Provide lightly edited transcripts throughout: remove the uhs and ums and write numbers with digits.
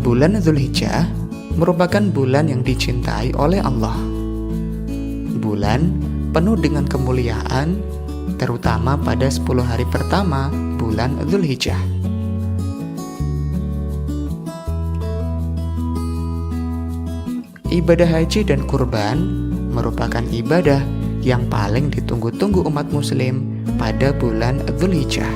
Bulan Dzulhijjah merupakan bulan yang dicintai oleh Allah. Bulan penuh dengan kemuliaan, terutama pada 10 hari pertama bulan Dzulhijjah. Ibadah haji dan kurban merupakan ibadah yang paling ditunggu-tunggu umat muslim pada bulan Dzulhijjah.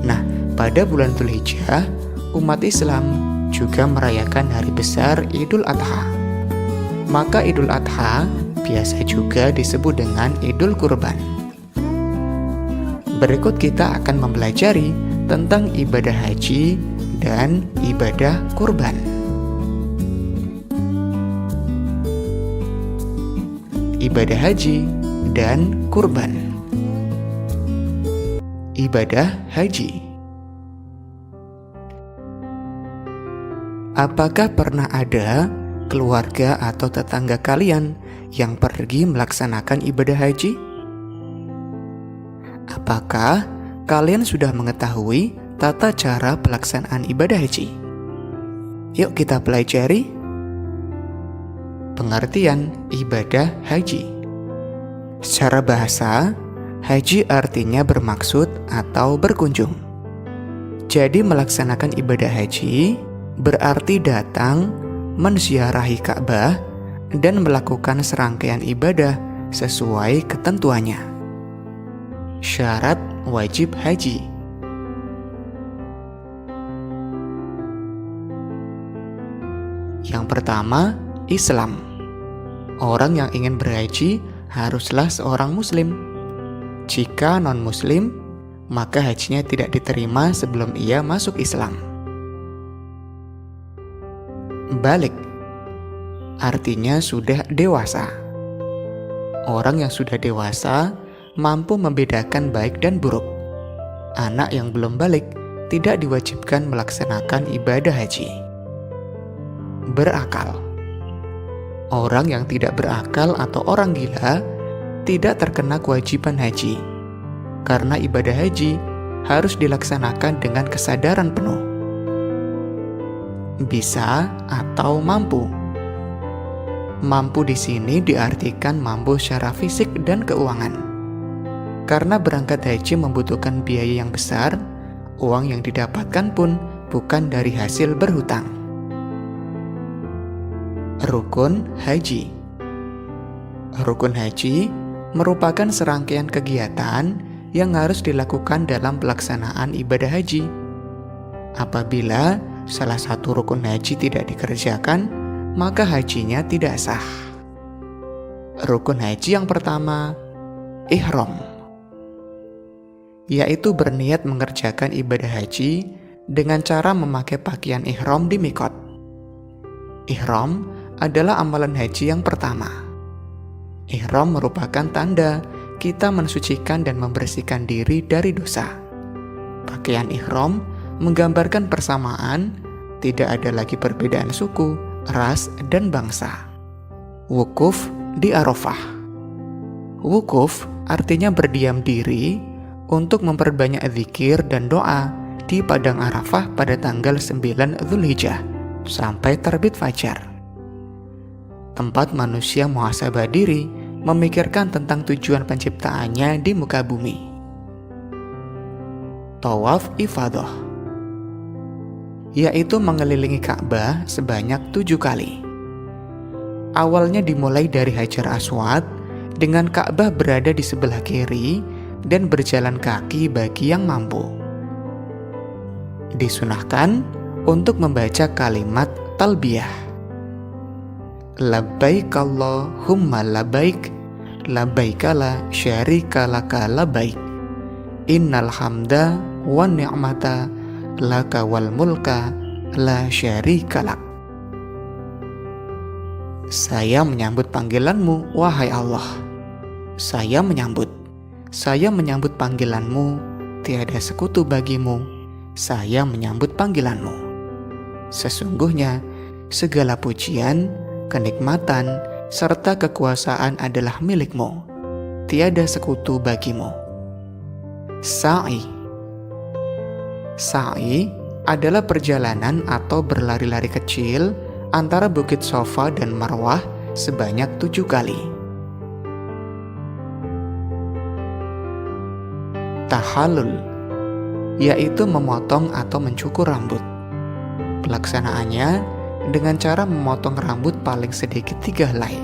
Nah, pada bulan Dzulhijjah, umat Islam juga merayakan hari besar Idul Adha. Maka Idul Adha biasa juga disebut dengan Idul Kurban. Berikut kita akan mempelajari tentang ibadah haji dan ibadah kurban. Ibadah haji dan kurban. Ibadah haji. Apakah pernah ada keluarga atau tetangga kalian yang pergi melaksanakan ibadah haji? Apakah kalian sudah mengetahui tata cara pelaksanaan ibadah haji? Yuk kita pelajari pengertian ibadah haji. Secara bahasa, haji artinya bermaksud atau berkunjung. Jadi melaksanakan ibadah haji berarti datang, menziarahi Ka'bah, dan melakukan serangkaian ibadah sesuai ketentuannya. Syarat wajib haji. Yang pertama, Islam. Orang yang ingin berhaji haruslah seorang muslim. Jika non-muslim, maka hajinya tidak diterima sebelum ia masuk Islam. Balik artinya sudah dewasa. Orang yang sudah dewasa mampu membedakan baik dan buruk. Anak yang belum balik tidak diwajibkan melaksanakan ibadah haji. Berakal. Orang yang tidak berakal atau orang gila tidak terkena kewajiban haji, karena ibadah haji harus dilaksanakan dengan kesadaran penuh. Bisa atau mampu. Mampu di sini diartikan mampu secara fisik dan keuangan. Karena berangkat haji membutuhkan biaya yang besar, uang yang didapatkan pun bukan dari hasil berhutang. Rukun haji. Rukun haji merupakan serangkaian kegiatan yang harus dilakukan dalam pelaksanaan ibadah haji. Apabila salah satu rukun haji tidak dikerjakan, maka hajinya tidak sah. Rukun haji yang pertama, ihram, yaitu berniat mengerjakan ibadah haji dengan cara memakai pakaian ihram di mikot. Ihram adalah amalan haji yang pertama. Ihram merupakan tanda kita mensucikan dan membersihkan diri dari dosa. Pakaian ihram menggambarkan persamaan, tidak ada lagi perbedaan suku, ras, dan bangsa. Wukuf di Arafah. Wukuf artinya berdiam diri untuk memperbanyak zikir dan doa di Padang Arafah pada tanggal 9 Dzulhijjah sampai terbit fajar. Tempat manusia muhasabah diri, memikirkan tentang tujuan penciptaannya di muka bumi. Tawaf ifadah, yaitu mengelilingi Ka'bah sebanyak 7 kali. Awalnya dimulai dari Hajar Aswad dengan Ka'bah berada di sebelah kiri dan berjalan kaki bagi yang mampu. Disunahkan untuk membaca kalimat talbiyah. Labbaik Allahumma labbaik, labbaika la syarika laka labbaik, innal hamda wan ni'mata laka wal mulka la syarikalak. Saya menyambut panggilanmu, wahai Allah. Saya menyambut panggilanmu, tiada sekutu bagimu. Saya menyambut panggilanmu. Sesungguhnya segala pujian, kenikmatan, serta kekuasaan adalah milikmu. Tiada sekutu bagimu. Sa'i adalah perjalanan atau berlari-lari kecil antara Bukit Safa dan Marwah sebanyak 7 kali. Tahallul, yaitu memotong atau mencukur rambut. Pelaksanaannya dengan cara memotong rambut paling sedikit 3 helai.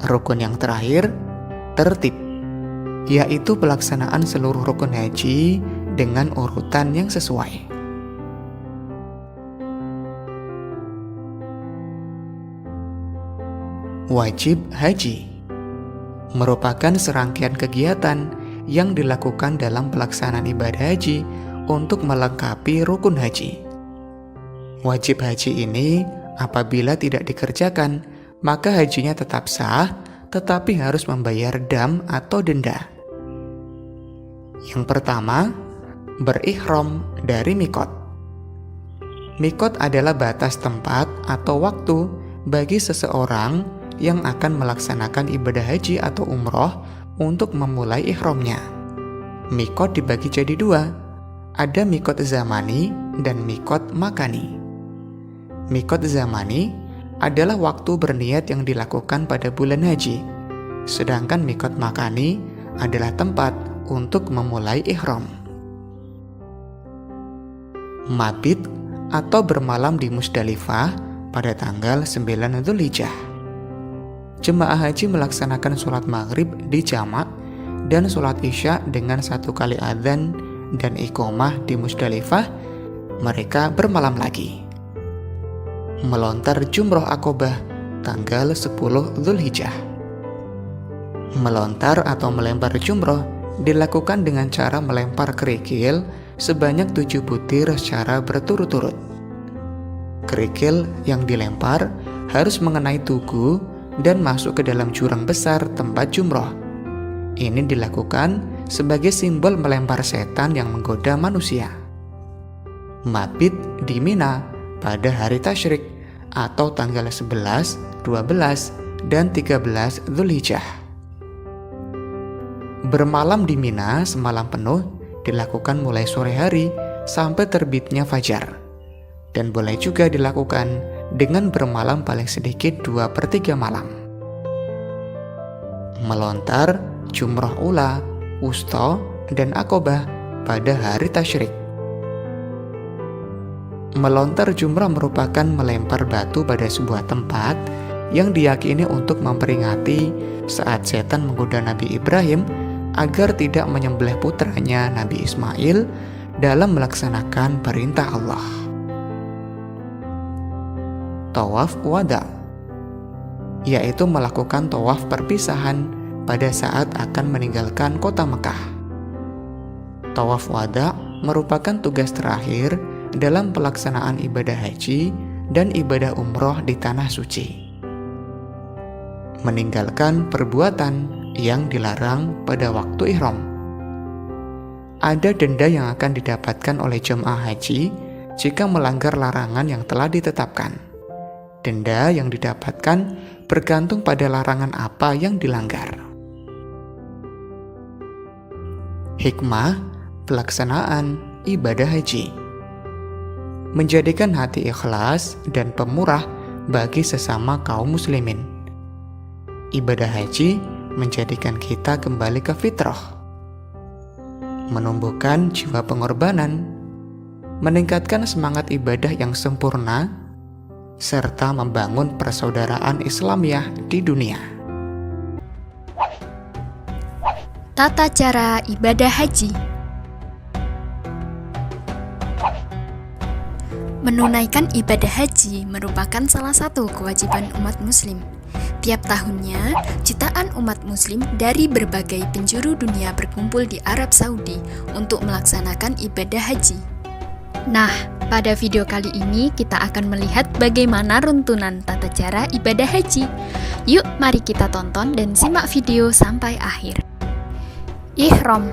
Rukun yang terakhir, tertib, yaitu pelaksanaan seluruh rukun haji dengan urutan yang sesuai. Wajib haji merupakan serangkaian kegiatan yang dilakukan dalam pelaksanaan ibadah haji untuk melengkapi rukun haji. Wajib haji ini apabila tidak dikerjakan, maka hajinya tetap sah, tetapi harus membayar dam atau denda. Yang pertama, berihram dari mikot. Mikot adalah batas tempat atau waktu bagi seseorang yang akan melaksanakan ibadah haji atau umroh untuk memulai ihramnya. Mikot dibagi jadi 2, ada mikot zamani dan mikot makani. Mikot zamani adalah waktu berniat yang dilakukan pada bulan haji, sedangkan mikot makani adalah tempat untuk memulai ihram. Mabit atau bermalam di Musdalifah pada tanggal 9 Dzulhijjah. Jemaah haji melaksanakan sholat maghrib di jamak dan sholat isya dengan 1 kali adzan dan iqomah di Musdalifah. Mereka bermalam lagi. Melontar jumroh Aqobah tanggal 10 Dzulhijjah. Melontar atau melempar jumroh dilakukan dengan cara melempar kerikil sebanyak 7 butir secara berturut-turut. Kerikil yang dilempar harus mengenai tugu dan masuk ke dalam jurang besar tempat jumroh. Ini dilakukan sebagai simbol melempar setan yang menggoda manusia. Mabit di Mina pada hari tasyrik atau tanggal 11, 12, dan 13 Dzulhijjah. Bermalam di Mina semalam penuh dilakukan mulai sore hari sampai terbitnya fajar, dan boleh juga dilakukan dengan bermalam paling sedikit 2/3 malam. Melontar jumroh ula, wusta, dan Aqobah pada hari tasyrik. Melontar jumrah merupakan melempar batu pada sebuah tempat yang diyakini untuk memperingati saat setan menggoda Nabi Ibrahim agar tidak menyembelih putranya Nabi Ismail dalam melaksanakan perintah Allah. Tawaf wada, yaitu melakukan tawaf perpisahan pada saat akan meninggalkan kota Mekah. Tawaf wada merupakan tugas terakhir dalam pelaksanaan ibadah haji dan ibadah umroh di tanah suci. Meninggalkan perbuatan yang dilarang pada waktu ihram. Ada denda yang akan didapatkan oleh jemaah haji jika melanggar larangan yang telah ditetapkan. Denda yang didapatkan bergantung pada larangan apa yang dilanggar. Hikmah pelaksanaan ibadah haji: menjadikan hati ikhlas dan pemurah bagi sesama kaum muslimin. Ibadah haji menjadikan kita kembali ke fitrah, menumbuhkan jiwa pengorbanan, meningkatkan semangat ibadah yang sempurna, serta membangun persaudaraan Islamiyah di dunia. Tata cara ibadah haji. Menunaikan ibadah haji merupakan salah satu kewajiban umat muslim. Tiap tahunnya, jutaan umat muslim dari berbagai penjuru dunia berkumpul di Arab Saudi untuk melaksanakan ibadah haji. Nah, pada video kali ini kita akan melihat bagaimana runtunan tata cara ibadah haji. Yuk, mari kita tonton dan simak video sampai akhir. Ihram.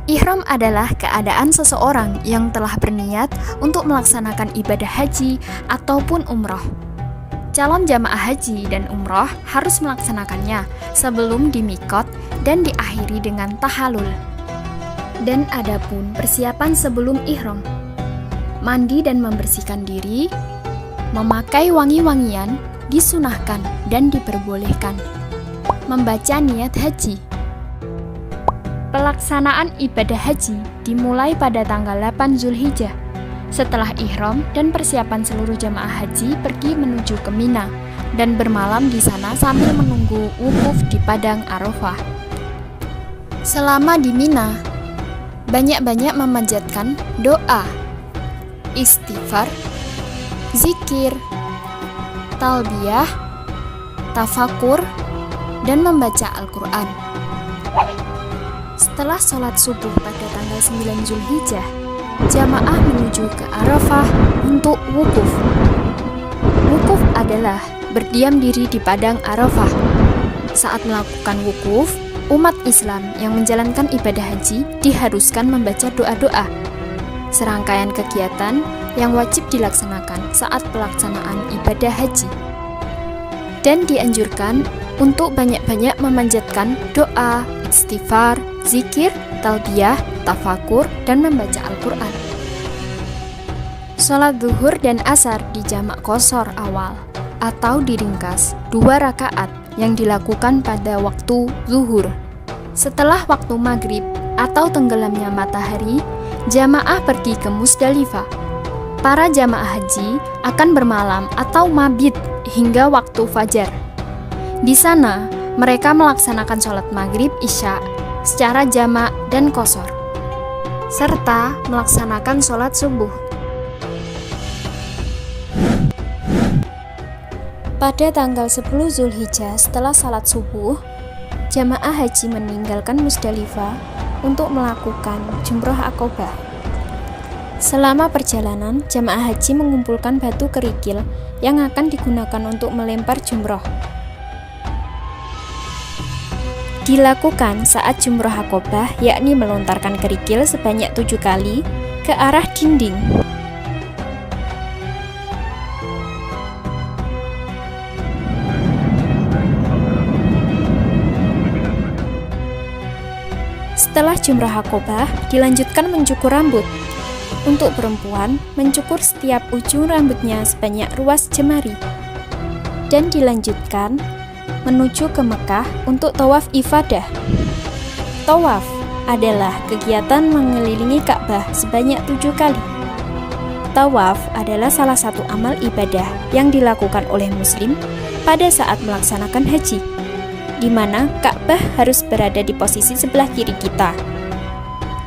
Ihram adalah keadaan seseorang yang telah berniat untuk melaksanakan ibadah haji ataupun umroh. Calon jamaah haji dan umroh harus melaksanakannya sebelum dimikot dan diakhiri dengan tahallul. Dan adapun persiapan sebelum ihram, mandi dan membersihkan diri, memakai wangi-wangian disunahkan dan diperbolehkan, membaca niat haji. Pelaksanaan ibadah haji dimulai pada tanggal 8 Zulhijjah. Setelah ihram dan persiapan seluruh jamaah haji pergi menuju ke Mina dan bermalam di sana sambil menunggu wukuf di Padang Arafah. Selama di Mina, banyak-banyak memanjatkan doa, istighfar, zikir, talbiyah, tafakur, dan membaca Al-Quran. Setelah sholat subuh pada tanggal 9 Zulhijjah, jamaah menuju ke Arafah untuk wukuf. Wukuf adalah berdiam diri di Padang Arafah. Saat melakukan wukuf, umat Islam yang menjalankan ibadah haji diharuskan membaca doa-doa. Serangkaian kegiatan yang wajib dilaksanakan saat pelaksanaan ibadah haji. Dan dianjurkan untuk banyak-banyak memanjatkan doa, istighfar, zikir, talbiyah, tafakur, dan membaca Al-Quran. Sholat zuhur dan asar di jamak qashar awal atau diringkas 2 rakaat yang dilakukan pada waktu zuhur. Setelah waktu maghrib atau tenggelamnya matahari, jamaah pergi ke Musdalifah. Para jamaah haji akan bermalam atau mabit hingga waktu fajar. Di sana, mereka melaksanakan sholat maghrib isya secara jamak dan qashar, serta melaksanakan sholat subuh. Pada tanggal 10 Zulhijjah setelah salat subuh, jamaah haji meninggalkan Musdalifah untuk melakukan Jumrah Aqobah. Selama perjalanan, jamaah haji mengumpulkan batu kerikil yang akan digunakan untuk melempar jumroh. Dilakukan saat Jumrah Aqobah, yakni melontarkan kerikil sebanyak 7 kali ke arah dinding. Setelah Jumrah Aqobah, dilanjutkan mencukur rambut. Untuk perempuan, mencukur setiap ujung rambutnya sebanyak ruas jemari. Dan dilanjutkan menuju ke Mekah untuk tawaf ifadah. Tawaf adalah kegiatan mengelilingi Ka'bah sebanyak 7 kali. Tawaf adalah salah satu amal ibadah yang dilakukan oleh muslim pada saat melaksanakan haji, di mana Ka'bah harus berada di posisi sebelah kiri kita.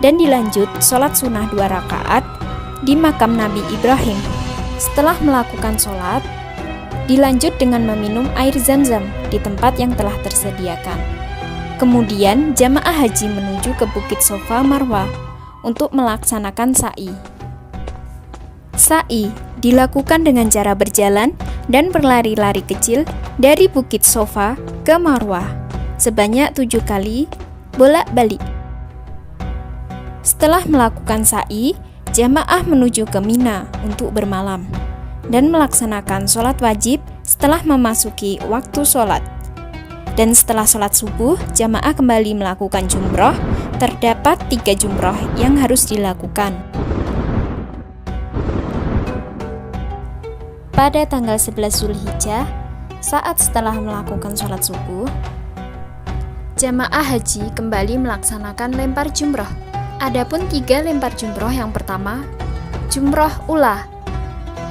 Dan dilanjut sholat sunnah 2 rakaat di makam Nabi Ibrahim. Setelah melakukan sholat, dilanjut dengan meminum air zam-zam di tempat yang telah tersediakan. Kemudian jamaah haji menuju ke Bukit Sofa Marwah untuk melaksanakan sa'i. Sa'i dilakukan dengan cara berjalan dan berlari-lari kecil dari Bukit Sofa ke Marwah sebanyak 7 kali bolak-balik. Setelah melakukan sa'i, jamaah menuju ke Mina untuk bermalam dan melaksanakan sholat wajib setelah memasuki waktu sholat. Dan setelah sholat subuh, jamaah kembali melakukan jumroh. Terdapat 3 jumroh yang harus dilakukan. Pada tanggal 11 Zulhijjah, saat setelah melakukan sholat subuh, jamaah haji kembali melaksanakan lempar jumroh. Adapun 3 lempar jumroh, yang pertama jumroh ula,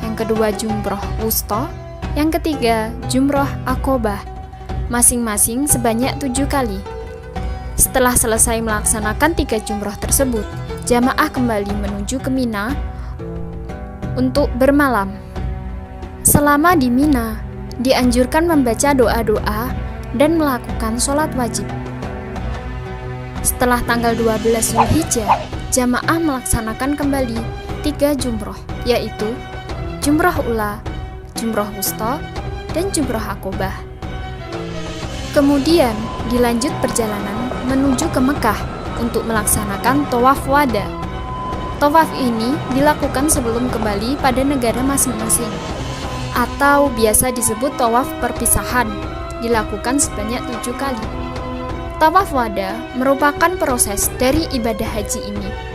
yang kedua jumroh wusta, yang ketiga Jumrah Aqobah, masing-masing sebanyak 7 kali. Setelah selesai melaksanakan 3 jumrah tersebut, jamaah kembali menuju ke Mina untuk bermalam. Selama di Mina, dianjurkan membaca doa-doa dan melakukan sholat wajib. Setelah tanggal 12 Zulhijjah, jamaah melaksanakan kembali 3 jumroh, yaitu Jumrah Ula, Jumrah Wusta, dan Jumrah Aqobah. Kemudian dilanjut perjalanan menuju ke Mekah untuk melaksanakan tawaf wada. Tawaf ini dilakukan sebelum kembali pada negara masing-masing, atau biasa disebut tawaf perpisahan, dilakukan sebanyak 7 kali. Tawaf wada merupakan proses dari ibadah haji ini.